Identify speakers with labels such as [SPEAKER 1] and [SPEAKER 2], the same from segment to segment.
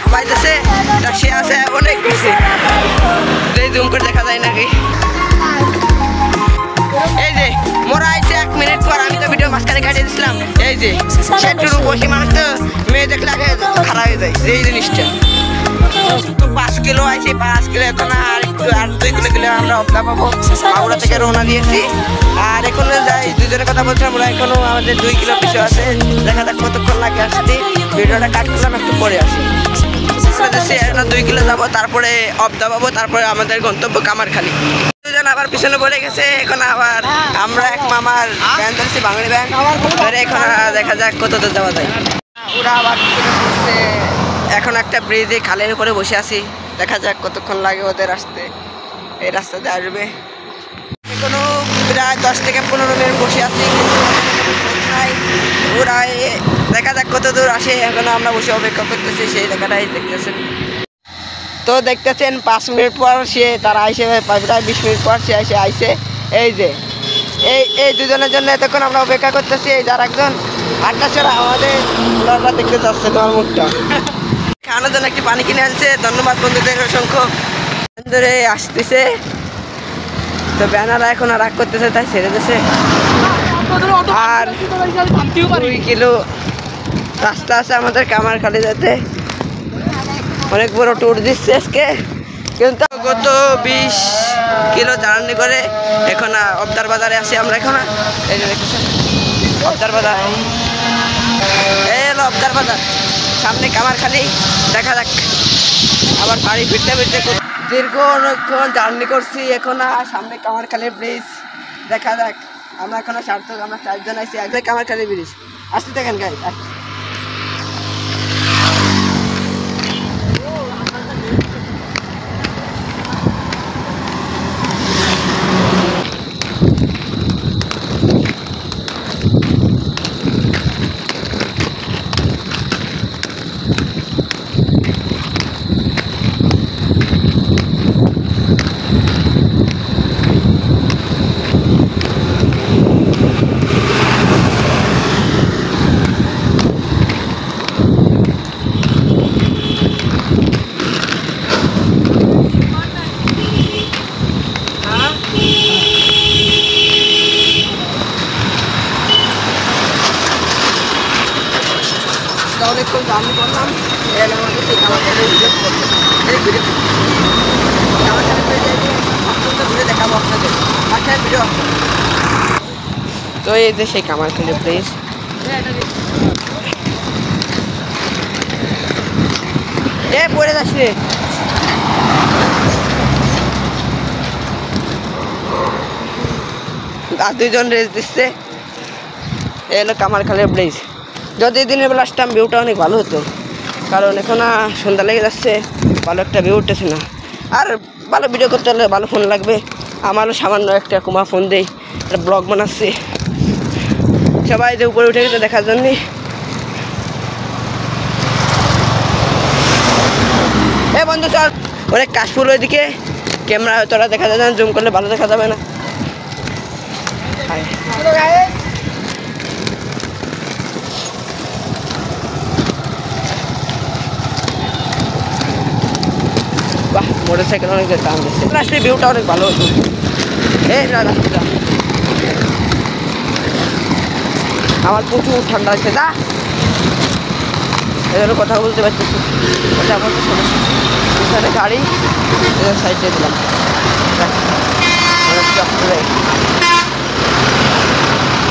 [SPEAKER 1] হামাইতেছে, সে আছে অনেক বেশি, জুম করে দেখা যায় নাকি। এই যে মোরা আইছে 1 মিনিট পর, আমি তো ভিডিও মাঝখানে কাটিয়ে দিছিলাম। এই যে সেটুরু বসে মানুষ তো মেয়ে দেখলে আগে খারাপ হয়ে যায় এই জিনিসটা। 5 কিলো আছে, 5 কিলো এখন আর 2 কিলো দিলে আমরা অবদা পাবো। মাগুরা থেকে রওনা দিয়েছি, আর এখনো যাই দুজনের কথা বলছিলাম, আমরা এখনো আমাদের 2 কিলো পিছু আছে। দেখা যাক কতক্ষণ লাগে আসতে। ভিডিওটা কাট করলাম, একটু পরে আসি। 2 কিলো যাবো, তারপরে অবদা পাবো, তারপরে আমাদের গন্তব্য কামারখালী। দুজন আবার পিছনে পড়ে গেছে। এখন আবার আমরা এক মামার ব্যান ধরছি, বাঙালি ব্যান ধরে। এখন দেখা যাক কত দূর যাওয়া যায়। ওরা আবার পিছনে পড়ছে। এখন একটা ব্রিজে খালের উপরে বসে আছি, দেখা যাক কতক্ষণ লাগে ওদের আসতে। এই রাস্তাতে আসবে এখনো প্রায় 10 থেকে 15 মিনিট বসে আছি, ওরা দেখা যাক কত দূর আসে। এখনো আমরা বসে অপেক্ষা করতেছি, সেই জায়গাটাই দেখতেছেন। তো দেখতেছেন 5 মিনিট পর তারা আইসে, প্রায় 20 মিনিট পর সে আইসে। এই যে এই দুজনের জন্য এতক্ষণ আমরা অপেক্ষা করতেছি। এই যার একজন 8টা ছাড়া আমাদের ব্লগটা দেখতে যাচ্ছে, তোমার মুখটা খাওয়ানোর জন্য একটি পানি কিনে আনছে। ধন্যবাদ বন্ধুদের অসংখ্য। ধরে আসতেছে তো ব্যানারা এখন আর রাগ করতেছে, তাই ছেড়ে দিয়েছে। আর 2 কিলো রাস্তা আছে আমাদের কামারখালী যেতে। অনেক বড় ট্যুর দিচ্ছে আজকে, কিন্তু গত 20 কিলো জার্নি করে এখন অবদার বাজারে আসি আমরা। এখন এই যে দেখতেছেন অবদার বাজার, এই হলো অবদার বাজার, সামনে কামারখালী। দেখা যাক আবার বাড়ি ফিরতে ফিরতে দীর্ঘ অনেকক্ষণ জার্নি করছি। এখন সামনে কামারখালী ব্রিজ, দেখা যাক। আমরা এখনো সার্থক, আমরা 4 জন আছি। একদম কামারখালী ব্রিজ আসতে দেখেন গাই। অনেকক্ষণ জার্নি করলাম, এর আমাদের সেই কামারখালী ভিডিও করতে এই ভিডিও ঘুরে দেখাবো আপনাদের। আচ্ছা ভিডিও তো এই যে সেই কামারখালী ব্রিজ। পড়ে যাচ্ছে। আর 2 জন রেস দিচ্ছে। এলো কামারখালী ব্রিজ। যদি দিনের বেলা আসতাম ভিউটা অনেক ভালো হতো, কারণ এখন সন্ধ্যা লেগে যাচ্ছে, ভালো একটা ভিউ উঠতেছে না। আর ভালো ভিডিও করতে হলে ভালো ফোন লাগবে। আমারও সামান্য একটা কুমা ফোন দেই, একটা ব্লগ বানাচ্ছি। সবাই যে উপরে উঠে গেছে দেখার জন্যে। বন্ধু চল, অনেক কাশফুল ওইদিকে, ক্যামেরা তোরা দেখা যাবে না, জুম করলে ভালো দেখা যাবে না। বাহ, মোটরসাইকেল অনেক দাম দিচ্ছে। আসলে ভিউটা অনেক ভালো হতো। রাস্তা আমার প্রচুর ঠান্ডা হচ্ছে, যা এজন্য কথা বলতে পারতেছি। কথা বলতে পিছনে গাড়ি, সাইডে দিলাম।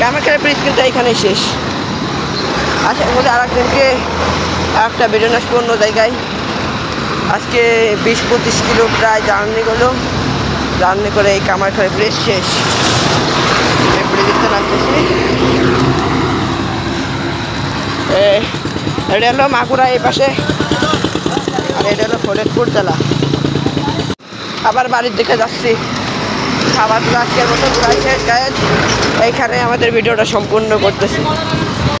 [SPEAKER 1] কামারখালী ব্রিজ কিন্তু এইখানেই শেষ। আচ্ছা, এর মধ্যে আরেকজনকে একটা ভিডিও আসবো অন্য জায়গায়। আজকে 20-25 কিলো প্রায় জার্নি করে এই কামারখালী ব্রিজ শেষ। এই ব্রিজে নামতেছি। এটা হলো মাগুরা এই পাশে, আর এটা হলো ফরিদপুর জেলা। আবার বাড়ির দিকে যাচ্ছি। খাবার আজকের মতো ঘুরাই শেষ গায়ে। এইখানে আমাদের ভিডিওটা সম্পূর্ণ করতেছি।